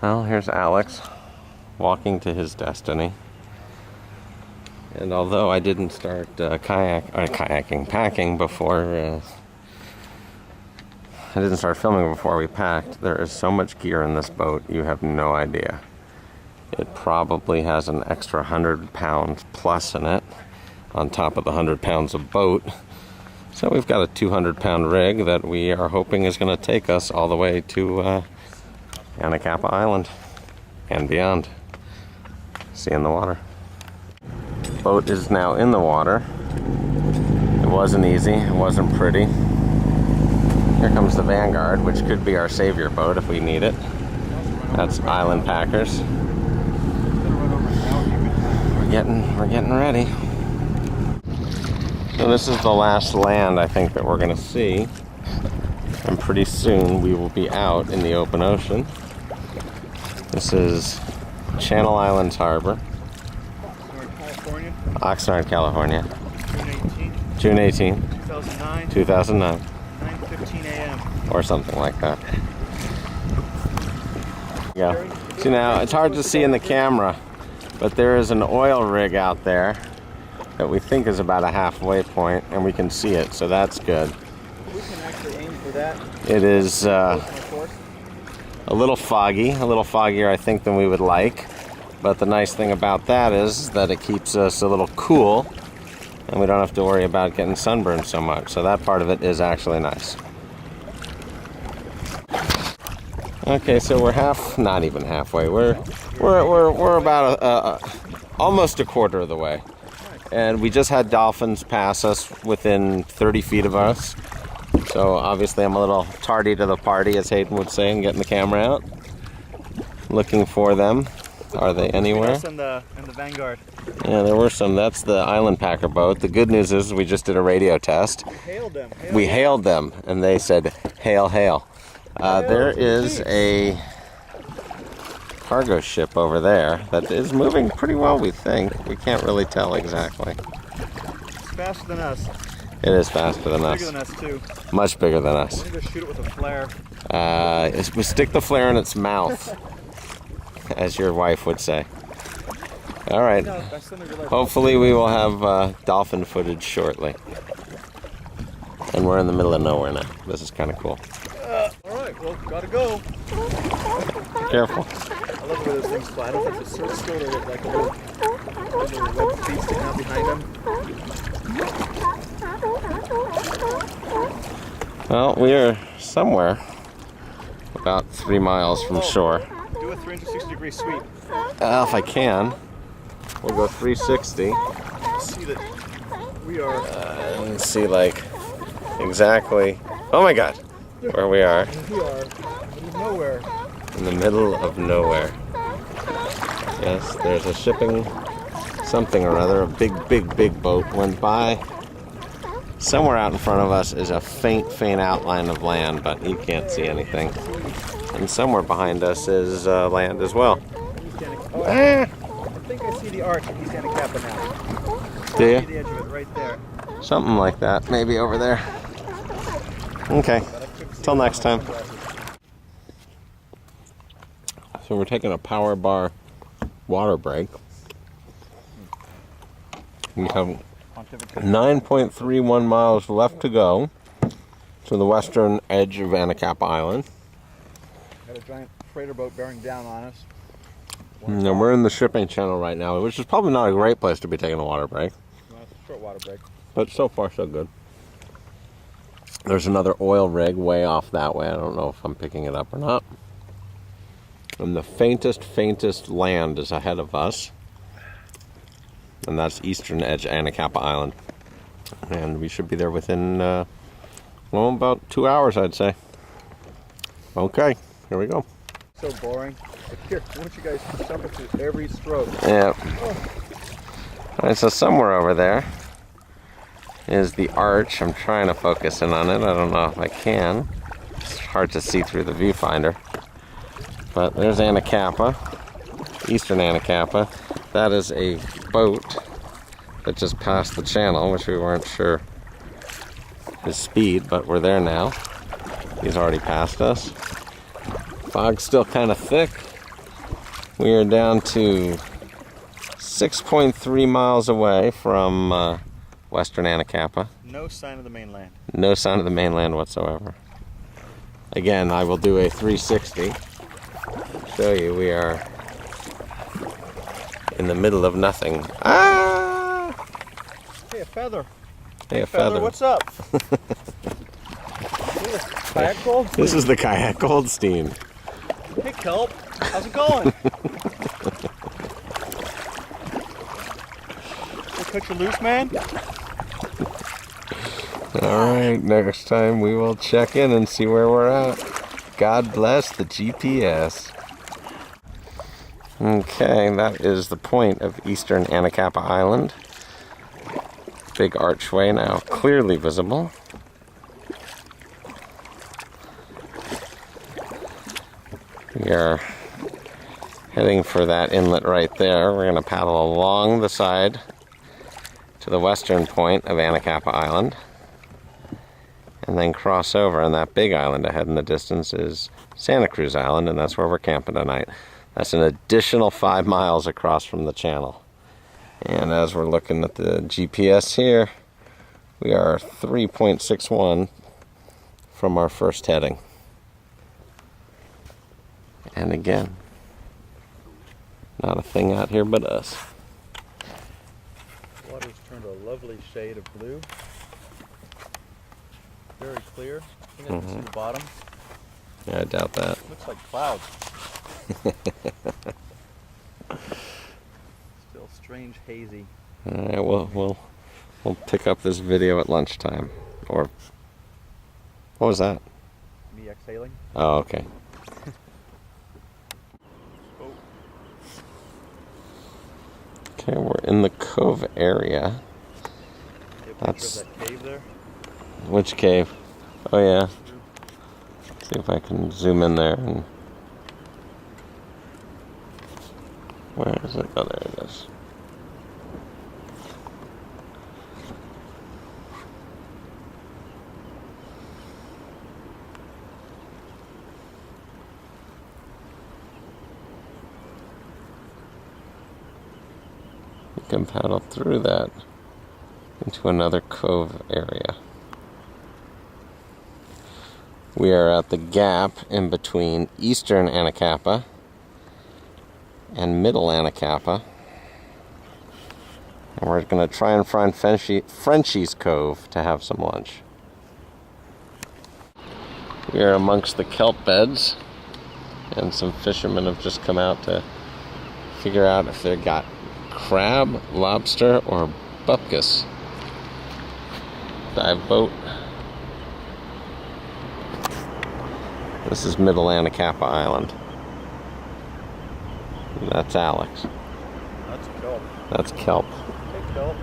Well, here's Alex walking to his destiny. And although I didn't start packing before, I didn't start filming before we packed, there is so much gear in this boat, you have no idea. It probably has an extra 100 pounds plus in it, on top of the 100 pounds of boat. So we've got a 200-pound rig that we are hoping is going to take us all the way to Anacapa Island and beyond. See you in the water. Boat is now in the water. It wasn't easy, it wasn't pretty. Here comes the Vanguard, which could be our savior boat if we need it. That's Island Packers. We're getting ready. So this is the last land I think that we're gonna see. And pretty soon we will be out in the open ocean. This is Channel Islands Harbor. Oxnard, California. June 18. 2009. 9:15 a.m. Or something like that. Yeah. See, now it's hard to see in the camera, but there is an oil rig out there that we think is about a halfway point, and we can see it, so that's good. We can actually aim for that. It is a little foggier I think than we would like, but the nice thing about that is that it keeps us a little cool and we don't have to worry about getting sunburned so much, so that part of it is actually nice. Okay, so we're not even halfway, we're about almost a quarter of the way, and we just had dolphins pass us within 30 feet of us. So obviously I'm a little tardy to the party, as Hayden would say, and getting the camera out. Looking for them. Are they anywhere? And the Vanguard. Yeah, there were some. That's the Island Packer boat. The good news is we just did a radio test. We hailed them, and they said, hail, hail. There is a cargo ship over there that is moving pretty well, we think. We can't really tell exactly. It's faster than us. It is faster than us. Bigger than us, too. Much bigger than us. We're going to shoot it with a flare. We stick the flare in its mouth, as your wife would say. All right. Hopefully we will have dolphin footage shortly. And we're in the middle of nowhere now. This is kind of cool. All right, well, gotta go. Be careful. I love where those things fly. I don't know if it's a surf skirt or like a little web feet sticking out behind them. Well, we are somewhere about 3 miles from shore. Do a 360-degree sweep. If I can, we'll go 360. See that we are. And see, like, exactly. Oh my God, where we are. We are in nowhere. In the middle of nowhere. Yes, there's a shipping something or other. A big boat went by. Somewhere out in front of us is a faint outline of land, but you can't see anything. And somewhere behind us is land as well. I think I see the arch of East Anacapa now. Do you? I see the edge of it right there. Something like that, maybe over there. Okay, till next time. So we're taking a power bar water break. We have 9.31 miles left to go to the western edge of Anacapa Island. Got a giant freighter boat bearing down on us. And we're in the shipping channel right now, which is probably not a great place to be taking a water break. Well, it's a short water break. But so far, so good. There's another oil rig way off that way. I don't know if I'm picking it up or not. And the faintest land is ahead of us. And that's eastern edge Anacapa Island. And we should be there within, about 2 hours, I'd say. Okay, here we go. So boring. But here, why don't you guys jump into every stroke? Yeah. All right, so somewhere over there is the arch. I'm trying to focus in on it. I don't know if I can. It's hard to see through the viewfinder. But there's Anacapa, eastern Anacapa. That is a boat that just passed the channel, which we weren't sure his speed, but we're there now. He's already passed us. Fog's still kind of thick. We are down to 6.3 miles away from western Anacapa. No sign of the mainland. No sign of the mainland whatsoever. Again, I will do a 360. Show you we are in the middle of nothing. Ah! Hey, a feather. Hey, a feather. What's up? Kayak Gold? This is the Kayak Goldstein. Hey, Kelp. How's it going? We'll cut you loose, man? Alright, next time we will check in and see where we're at. God bless the GPS. Okay, that is the point of eastern Anacapa Island. Big archway now clearly visible. We are heading for that inlet right there. We're going to paddle along the side to the western point of Anacapa Island and then cross over, and that big island ahead in the distance is Santa Cruz Island, and that's where we're camping tonight. That's an additional 5 miles across from the channel. And as we're looking at the GPS here, we are 3.61 from our first heading. And again, not a thing out here but us. Water's turned a lovely shade of blue. Very clear. I think I can see the bottom. Yeah, I doubt that. Looks like clouds. Still strange, hazy. Alright, we'll pick up this video at lunchtime. Or what was that? Me exhaling. Oh, okay. Oh. Okay, we're in the cove area. See a picture That's- of that cave there? Which cave? Oh yeah. See if I can zoom in there and where is it? Oh, there it is. You can paddle through that into another cove area. We are at the gap in between eastern Anacapa and middle Anacapa. And we're going to try and find Frenchie's Cove to have some lunch. We are amongst the kelp beds, and some fishermen have just come out to figure out if they've got crab, lobster, or bupkis. Dive boat. This is middle Anacapa Island. That's Alex. That's kelp. That's kelp. Hey, kelp.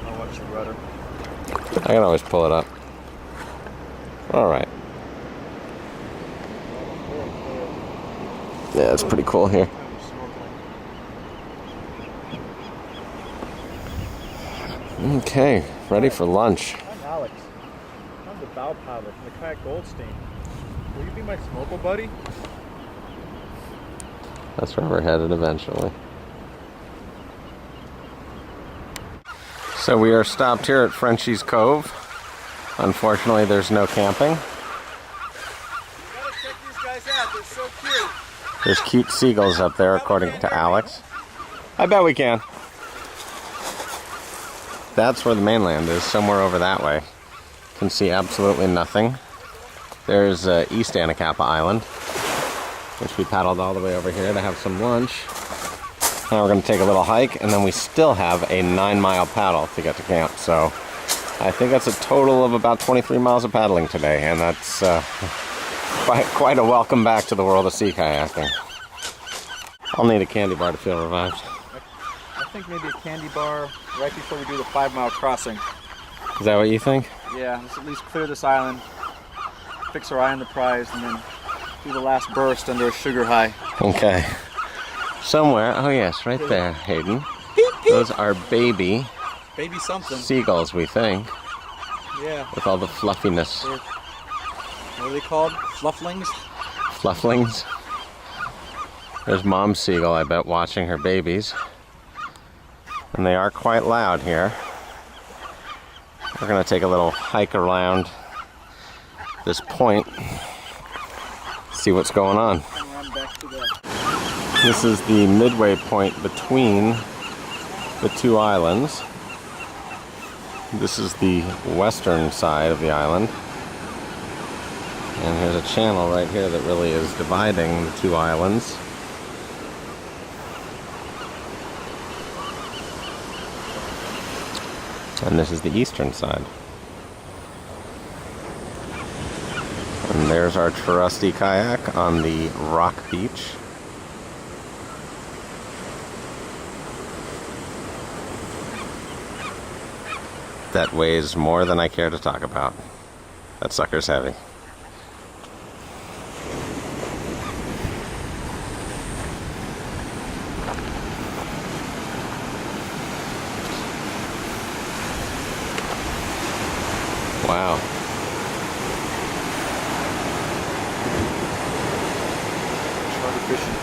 I'll watch the rudder. I can always pull it up. Alright. Yeah, it's pretty cool here. Okay, ready for lunch. I'm Alex. I'm the bow paddler from the Kayak Goldstein. Will you be my snorkel buddy? That's where we're headed eventually. So we are stopped here at Frenchie's Cove. Unfortunately, there's no camping. You gotta check these guys out. They're so cute. There's cute seagulls up there, according to Alex. I bet we can. That's where the mainland is, somewhere over that way. Can see absolutely nothing. There's East Anacapa Island, which we paddled all the way over here to have some lunch. Now we're going to take a little hike, and then we still have a 9-mile paddle to get to camp. So I think that's a total of about 23 miles of paddling today, and that's quite a welcome back to the world of sea kayaking. I'll need a candy bar to feel revived. I think maybe a candy bar right before we do the 5-mile crossing. Is that what you think? Yeah, let's at least clear this island, fix our eye on the prize, and then do the last burst under a sugar high. Okay. Somewhere, oh yes, right there, Hayden. Those are baby Baby something. seagulls, we think, Yeah. with all the fluffiness. What are they called? Flufflings? Flufflings? There's Mom Seagull, I bet, watching her babies. And they are quite loud here. We're gonna take a little hike around this point, see what's going on. This is the midway point between the two islands. This is the western side of the island. And here's a channel right here that really is dividing the two islands. And this is the eastern side. And there's our trusty kayak on the rock beach. That weighs more than I care to talk about. That sucker's heavy. Wow. Charter fishing.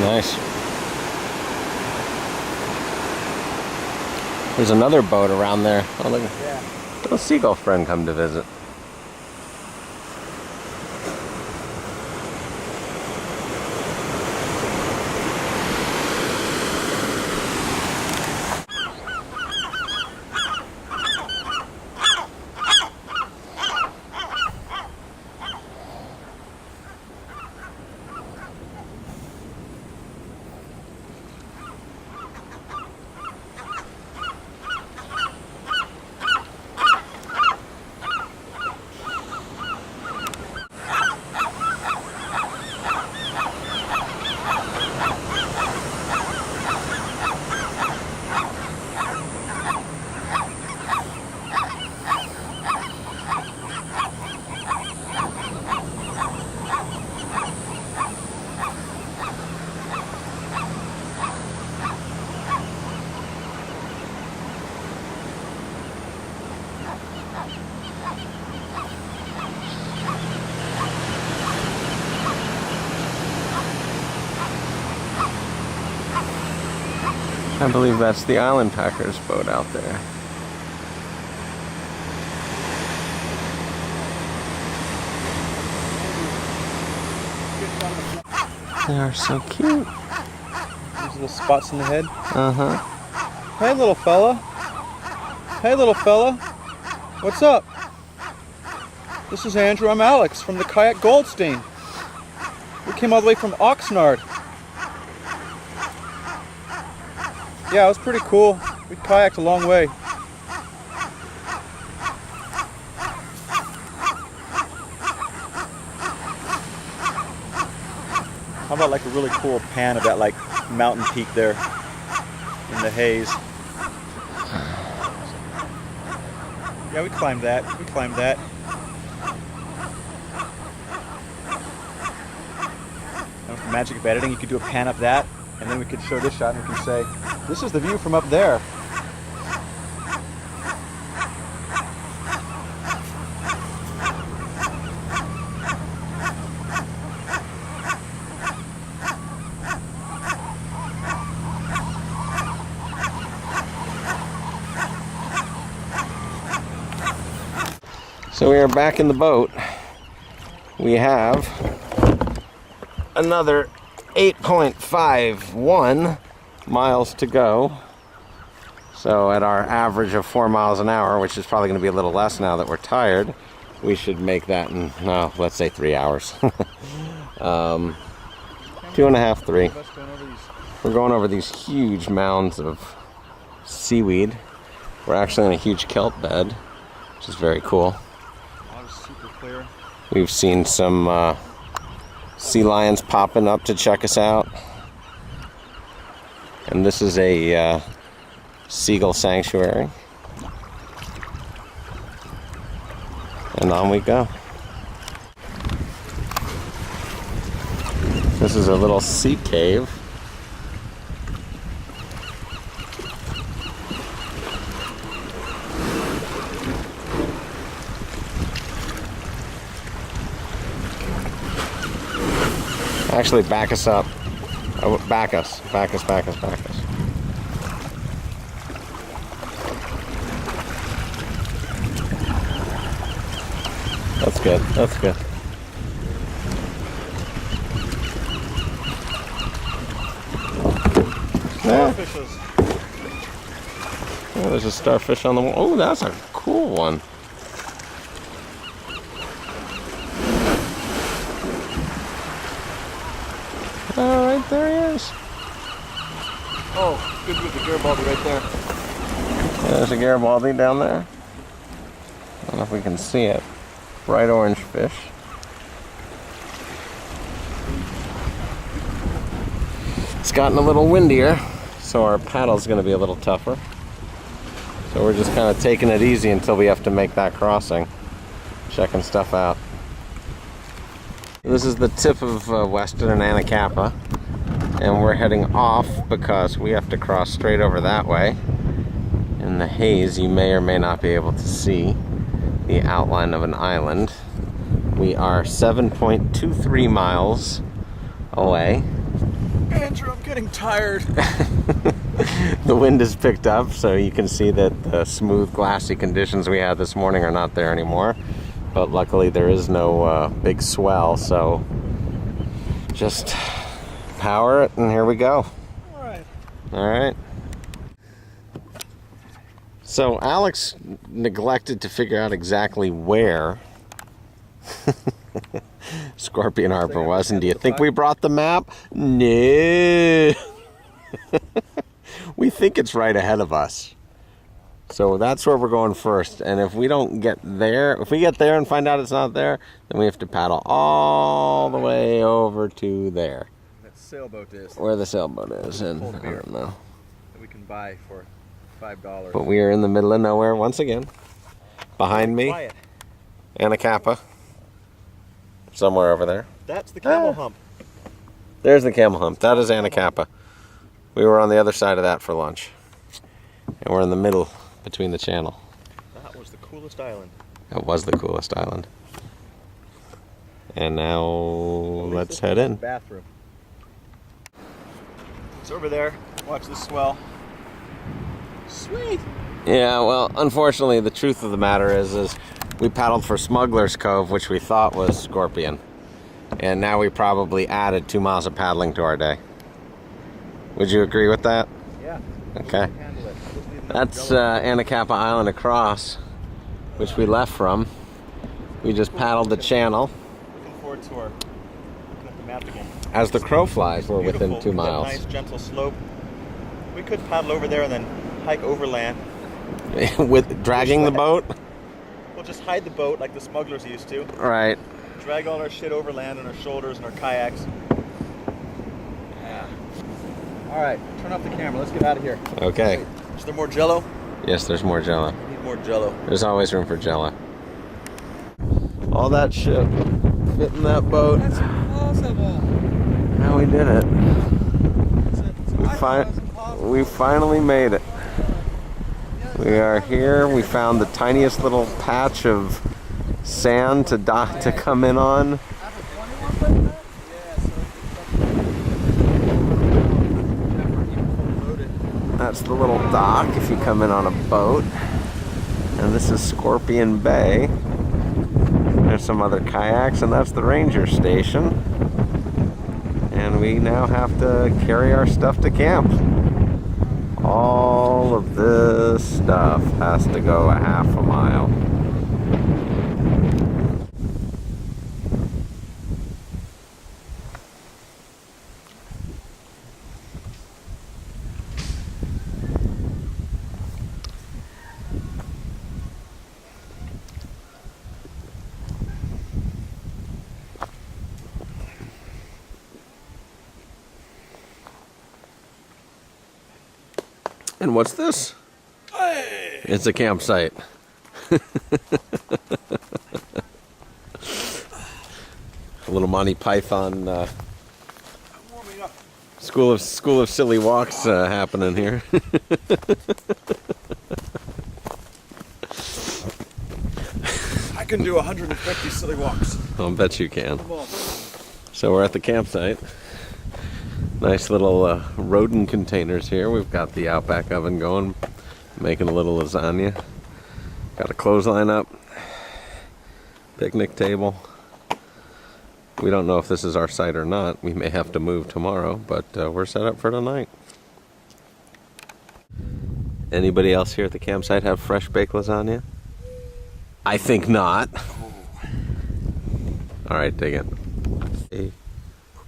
Nice. There's another boat around there. Oh, look. Yeah. Little seagull friend come to visit. I believe that's the Island Packers boat out there. They are so cute. These little spots in the head. Uh-huh. Hey, little fella. Hey, little fella. What's up? This is Andrew. I'm Alex from the Kayak Goldstein. We came all the way from Oxnard. Yeah, it was pretty cool. We kayaked a long way. How about like a really cool pan of that like mountain peak there in the haze? Yeah, we climbed that. We climbed that. And with the magic of editing, you could do a pan of that, and then we could show this shot and we can say, this is the view from up there. So we are back in the boat. We have another 8.51 miles to go. So at our average of 4 miles an hour, which is probably going to be a little less now that we're tired, we should make that in, no, let's say 3 hours. 2.5, 3. We're going over these huge mounds of seaweed. We're actually in a huge kelp bed, which is very cool. Water's super clear. We've seen some sea lions popping up to check us out. And this is a seagull sanctuary. And on we go. This is a little sea cave. Actually, back us up. Oh, back us. Back us, back us, back us. That's good. That's good. Starfishes. Oh, there's a starfish on the wall. Oh, that's a cool one. All right, there he is. Oh, good with the Garibaldi right there. Yeah, there's a Garibaldi down there. I don't know if we can see it. Bright orange fish. It's gotten a little windier, so our paddle's going to be a little tougher. So we're just kind of taking it easy until we have to make that crossing. Checking stuff out. This is the tip of Western Anacapa, and we're heading off because we have to cross straight over that way. In the haze, you may or may not be able to see the outline of an island. We are 7.23 miles away. Andrew, I'm getting tired. The wind has picked up, so you can see that the smooth, glassy conditions we had this morning are not there anymore. But luckily there is no big swell, so just power it and here we go. All right. All right. So Alex neglected to figure out exactly where Scorpion Harbor was, and do you think we brought the map? No. We think it's right ahead of us. So that's where we're going first, and if we don't get there, if we get there and find out it's not there, then we have to paddle all the way over to there. That sailboat is. Where the sailboat is, and I don't know. That we can buy for $5. But we are in the middle of nowhere once again. Behind me, Quiet. Anacapa. Somewhere over there. That's the camel hump. There's the camel hump. That is Anacapa. We were on the other side of that for lunch. And we're in the middle between the channel. That was the coolest island. That was the coolest island. And now let's head in. Bathroom. It's over there. Watch this swell. Sweet. Yeah, well, unfortunately, the truth of the matter is we paddled for Smuggler's Cove, which we thought was Scorpion. And now we probably added 2 miles of paddling to our day. Would you agree with that? Yeah. Okay. That's Anacapa Island across, which we left from. We just paddled the channel. Looking forward to our looking at the map again. As the crow flies, we're within Beautiful. 2 miles. Nice gentle slope. We could paddle over there and then hike overland. With dragging the boat? We'll just hide the boat like the smugglers used to. Right. Drag all our shit overland on our shoulders and our kayaks. Yeah. All right, turn off the camera. Let's get out of here. Okay. Is there more Jello? Yes, there's more Jello. We need more Jello. There's always room for Jello. All that shit fit in that boat. That's impossible. How we did it. It's We finally made it. We are here. We found the tiniest little patch of sand to come in on. That's the little dock if you come in on a boat. And this is Scorpion Bay. There's some other kayaks, and that's the ranger station. And we now have to carry our stuff to camp. All of this stuff has to go a half a mile. And what's this? Hey. It's a campsite. A little Monty Python school of silly walks happening here. I can do 150 silly walks. I'll bet you can. So we're at the campsite. Nice little rodent containers here. We've got the Outback oven going, making a little lasagna. Got a clothesline up, picnic table. We don't know if this is our site or not. We may have to move tomorrow, but we're set up for tonight. Anybody else here at the campsite have fresh baked lasagna? I think not. All right, dig in. A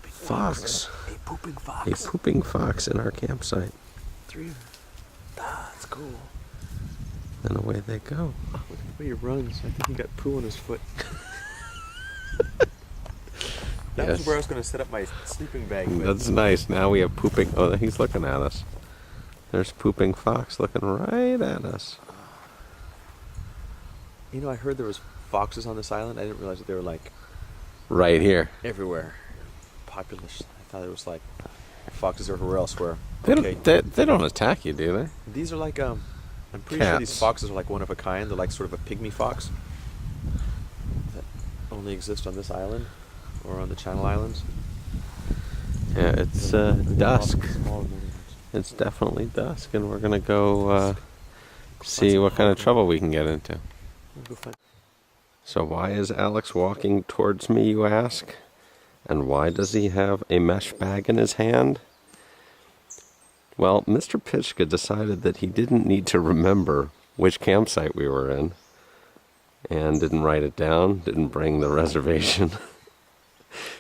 fox. A pooping fox. A pooping fox in our campsite. 3. That's cool. And away they go. Oh, look at the way he runs. I think he got poo on his foot. That Yes. was where I was going to set up my sleeping bag. With. That's nice. Now we have pooping. Oh, he's looking at us. There's pooping fox looking right at us. You know, I heard there was foxes on this island. I didn't realize that they were like Right here. everywhere. Populous. I thought it was like foxes everywhere else. Where They okay, they don't attack you, do they? these are like I'm pretty sure these Cats. foxes are like one of a kind. They're like sort of a pygmy fox that only exist on this island or on the Channel Islands. Yeah, it's They're dusk. small and It's definitely dusk, and we're gonna go see what kind of trouble we can get into. we'll go find. So why is Alex walking towards me, you ask? And why does he have a mesh bag in his hand? Well, Mr. Pitchka decided that he didn't need to remember which campsite we were in, and didn't write it down, didn't bring the reservation.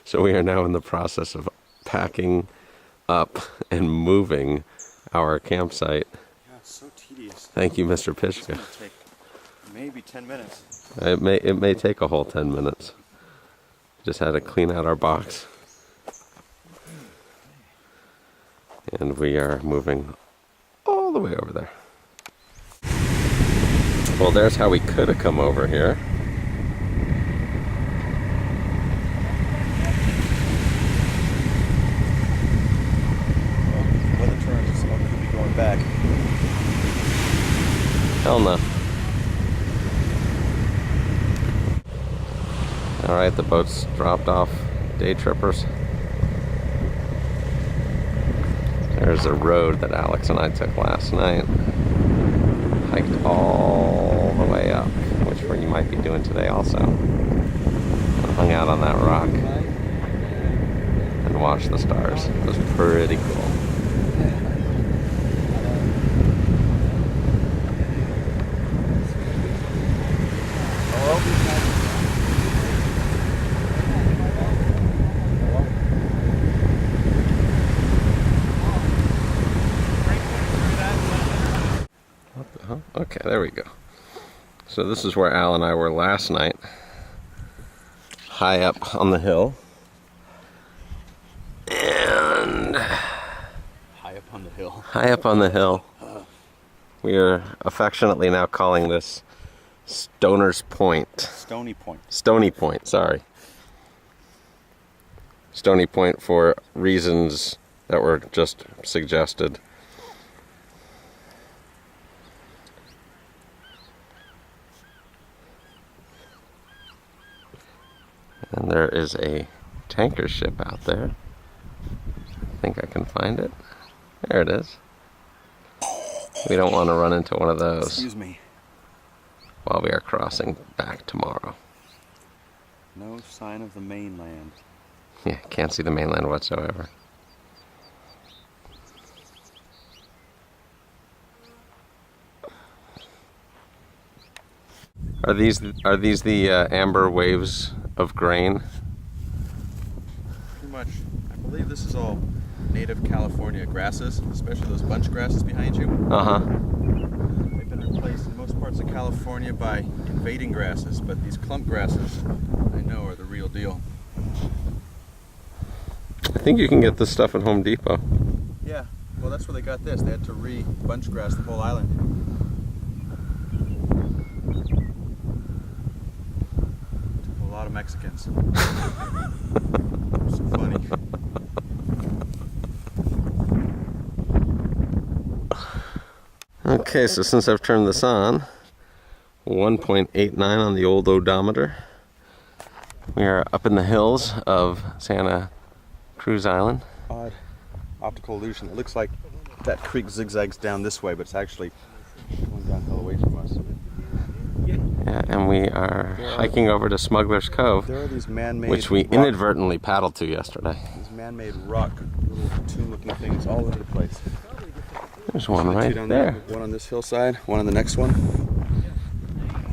So we are now in the process of packing up and moving our campsite. Yeah, it's so tedious. Thank you, Mr. It's Pitchka. going to take maybe 10 minutes. It may take a whole 10 minutes. Just had to clean out our box. And we are moving all the way over there. Well, there's how we could have come over here. Well, weather turns, so I'm going to be going back. Hell no. Alright, the boat's dropped off day trippers. There's a road that Alex and I took last night. Hiked all the way up, which you might be doing today also. Hung out on that rock and watched the stars. It was pretty cool. Okay, there we go. So this is where Al and I were last night. High up on the hill. And High up on the hill. high up on the hill. We are affectionately now calling this Stoner's Point. Stony Point. Stony Point, sorry. Stony Point for reasons that were just suggested. And there is a tanker ship out there. I think I can find it. There it is. We don't want to run into one of those Excuse me. while we are crossing back tomorrow. No sign of the mainland. Yeah, can't see the mainland whatsoever. Are these the amber waves of grain? Pretty much. I believe this is all native California grasses, especially those bunch grasses behind you. Uh-huh. They've been replaced in most parts of California by invading grasses, but these clump grasses, I know, are the real deal. I think you can get this stuff at Home Depot. Yeah, well that's where they got this. They had to re-bunch grass the whole island. Took a lot of Mexicans. So funny. Okay, so since I've turned this on, 1.89 on the old odometer. We are up in the hills of Santa Cruz Island. Odd optical illusion. It looks like that creek zigzags down this way, but it's actually going downhill away from us. Yeah, and we are hiking over to Smuggler's Cove, There are these man-made which we rock- inadvertently paddled to yesterday. These man-made rock, little tomb-looking things all over the place. There's one See the two right down there. One on this hillside, one on the next one.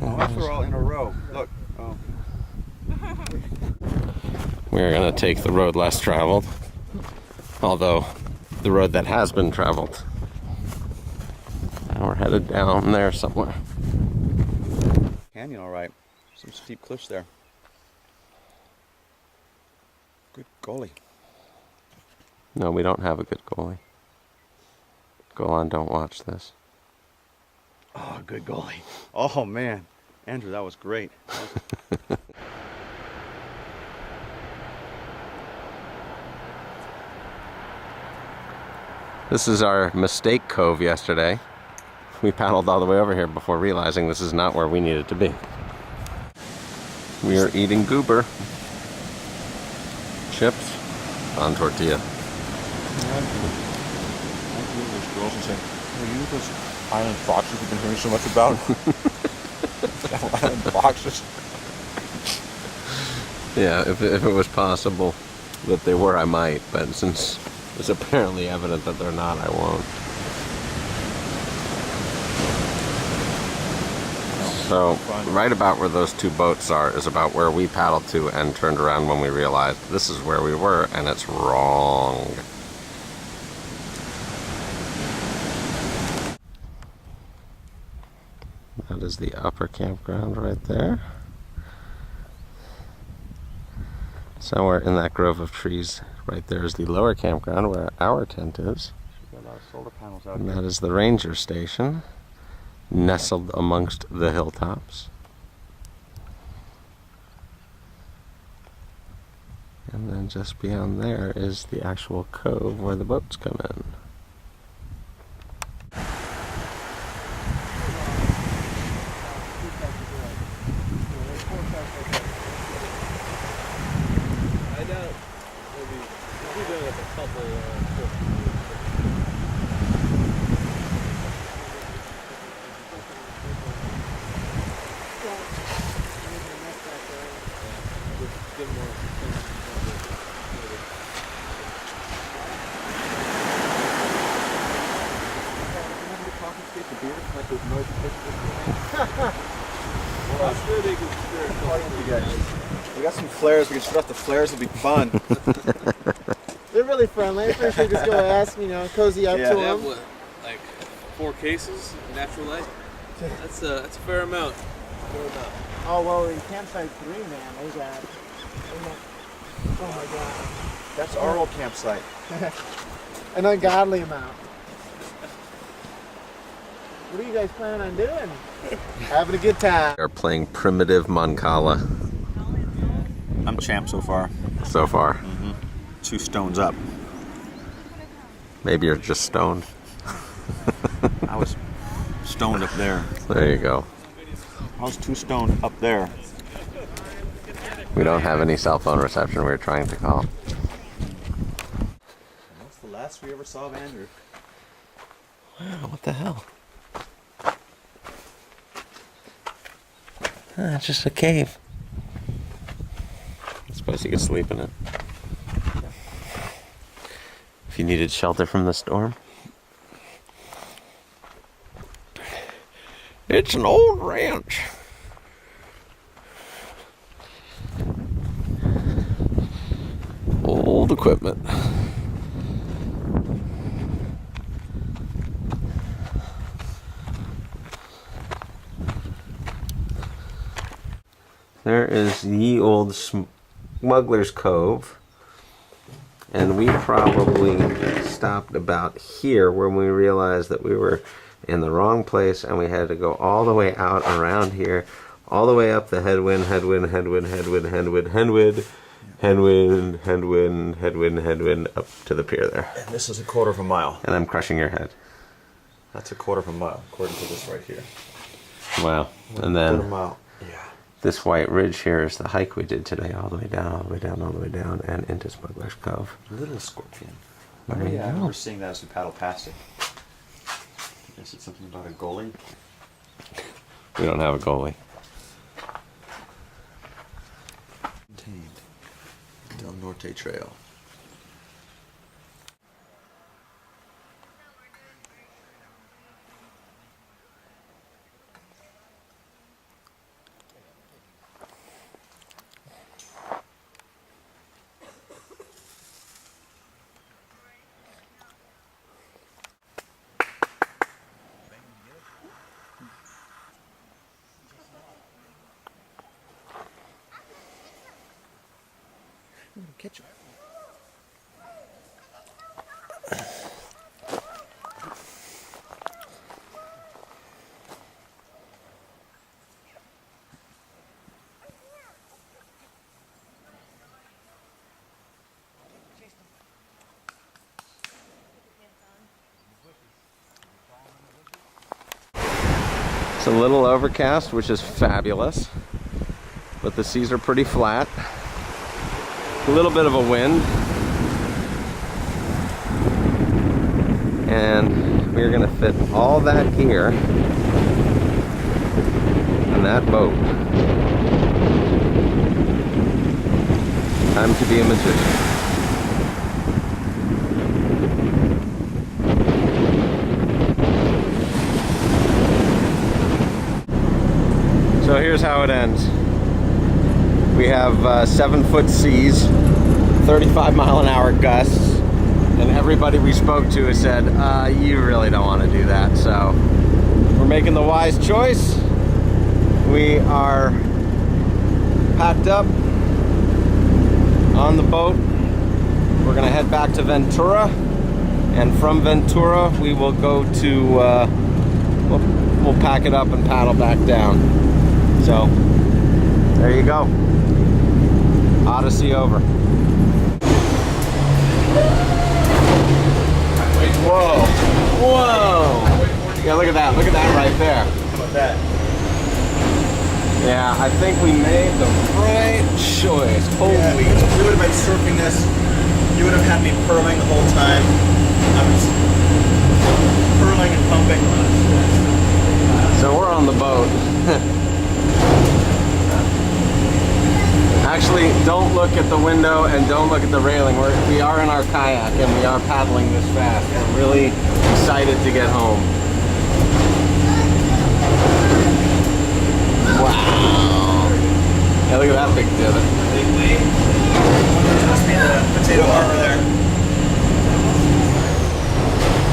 Oh, they're all in a row. Look. Oh. We're going to take the road less traveled, although the road that has been traveled. And we're headed down there somewhere. Canyon, all right. Some steep cliffs there. Good golly. No, we don't have a good goalie. Go on, don't watch this. Oh, good golly. Oh, man. Andrew, that was great. This is our mistake cove yesterday. We paddled all the way over here before realizing this is not where we needed to be. We are eating goober. Chips on tortilla. Those girls and say, "Are you those island foxes we've been hearing so much about?" Island foxes. Yeah, if it was possible that they were, I might, but since it's apparently evident that they're not, I won't. So, right about where those two boats are is about where we paddled to and turned around when we realized this is where we were, and it's wrong. That is the upper campground right there. Somewhere in that grove of trees right there is the lower campground where our tent is. Got a lot of solar panels out And here. that is the ranger station, nestled amongst the hilltops. And then just beyond there is the actual cove where the boats come in. I doubt we'll be doing like a couple I'm sure they can stir it up. You guys. We got some flares. We can shut off the flares. It'll be fun. They're really friendly. I appreciate just go ask, cozy up Yeah. to They them. have what, like 4 cases of natural light? That's a fair amount. Oh, well, in campsite 3, man, they got. Oh my god. That's our old campsite. An ungodly amount. What are you guys planning on doing? Having a good time. We are playing primitive Mancala I'm champ so far. so far. 2 stones up. Maybe you're just stoned. I was stoned up there. There you go. I was 2 stoned up there. We don't have any cell phone reception. We're trying to call. That's the last we ever saw of Andrew. Wow, what the hell? It's just a cave. I suppose you could sleep in it. If you needed shelter from the storm. It's an old ranch. Old equipment. There is ye old Smuggler's Cove, and we probably stopped about here when we realized that we were in the wrong place and we had to go all the way out around here, all the way up the headwind, up to the pier there. And this is a 1/4 mile. And I'm crushing your head. That's a 1/4 mile, according to this right here. Wow. And 1/4 then mile. Yeah. This white ridge here is the hike we did today, all the way down, all the way down, all the way down, and into Smuggler's Cove. Little scorpion. There you I go. remember seeing that as we paddled past it. Is it something about a goalie? We don't have a goalie. Contained. Del Norte Trail. Catch him. It's a little overcast, which is fabulous, but the seas are pretty flat. A little bit of a wind, and we're gonna fit all that gear in that boat. Time to be a magician. So here's how it ends. We have 7-foot seas, 35-mile-an-hour gusts, and everybody we spoke to has said, you really don't want to do that. So we're making the wise choice. We are packed up on the boat. We're gonna head back to Ventura, and from Ventura we will go to, we'll pack it up and paddle back down. So there you go. Odyssey over. Whoa. Whoa. Yeah, look at that. Look at that right there. How about that? Yeah, I think we made the right choice. Holy. Yeah, we would have been surfing this. You would have had me purling the whole time. I was purling and pumping. So we're on the boat. Actually, don't look at the window and don't look at the railing. We are in our kayak and we are paddling this fast. We're really excited to get home. Wow. Yeah, look at that big divot. Must be the potato harbor there.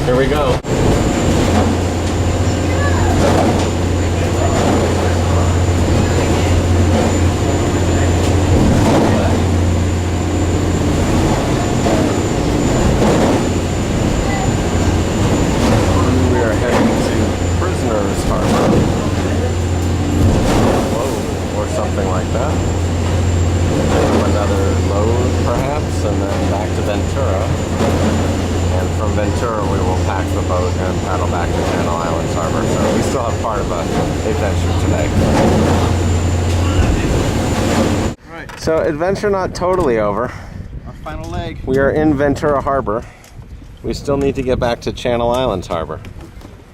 Here we go. Something like that. Another load perhaps, and then back to Ventura. And from Ventura we will pack the boat and paddle back to Channel Islands Harbor. So we still have part of an adventure today. Right, So adventure not totally over. our final leg. We are in Ventura Harbor. We still need to get back to Channel Islands Harbor.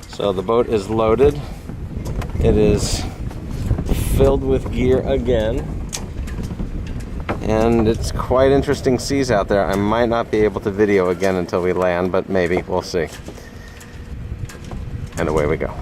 So the boat is loaded. It is filled with gear again, and it's quite interesting seas out there. I might not be able to video again until we land, but maybe, we'll see. And away we go.